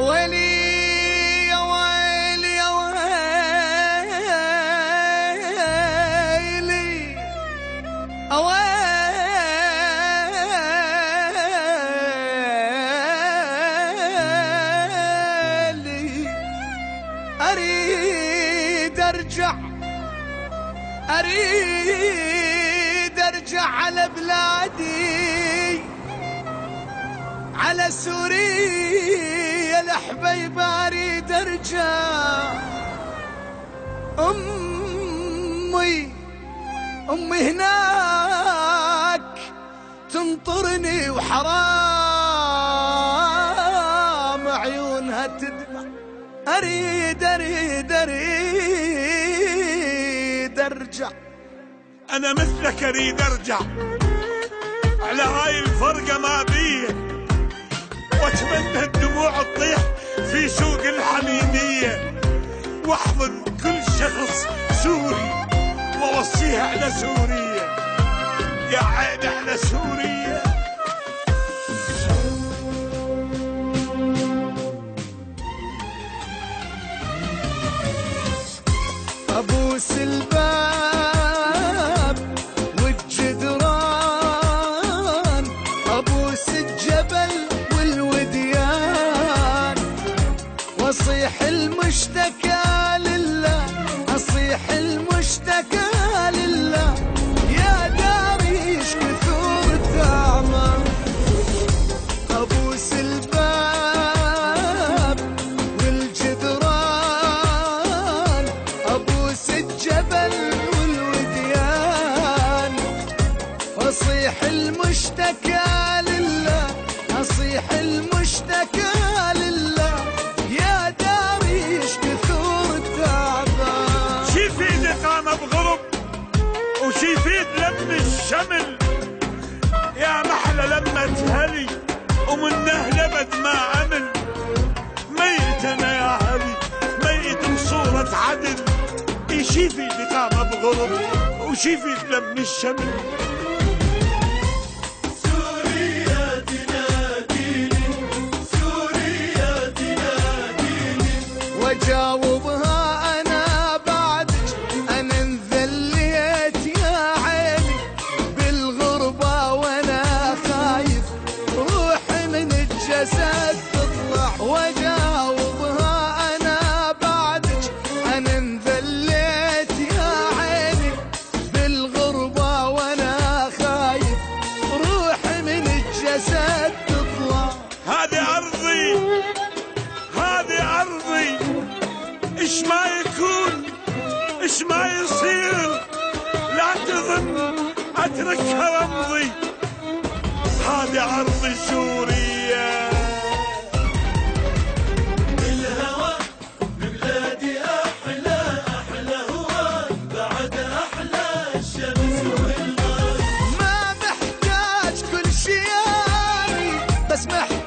ويلي يا ويلي يا ويلي أويلي أريد أرجع على بلادي، على سوريا الحبيب أريد أرجع. أمي هناك تنطرني وحرام عيونها تدمع. أريد أرجع. أنا مثلك أريد أرجع على هاي الفرقة ما بيه، وأتمنى الدموع تطيح في سوق الحميدية، وأحضن كل شخص سوري وأوصيه على سوريا. يا عيني على سوريا. أبوس الباب والجدران، أبوس الجبل والوديان، وأصيح المشتكى لله، أصيح المشتكى لله. يا داري ايش كثر تعمى. أبوس الباب والجدران، أبوس الجبل والوديان، وأصيح المشتكى لله، أصيح المشتكى لله. يا داري ايش كثر تعبان. شي في ايدي قامة بغرب، وشي في ايد لم الشمل. يا محلى لما تهلي ومنه لبد ما عمل. ميت انا يا هلي، ميت بصورة عدل. شي في ايدي قامة بغرب، وشي في ايد لم الشمل. سوريا تناديني، سوريا تناديني، وجاوبها أنا بعدك. أنا انذليت يا عيني بالغربة وأنا خايف روحي من الجسد تطلع. وجاوبها أنا بعدك. أنا انذليت يا عيني بالغربة وأنا خايف روحي من الجسد تطلع. هذه أرضي، هذه أرضي. إيش ما يكون إيش ما يصير لا تظن أتركها رمضي. هذه أرضي سوريا. الهوى ببلادي أحلى، أحلى هوى بعد أحلى الشمس والقمر. ما محتاج كل شي يعني، بس محتاج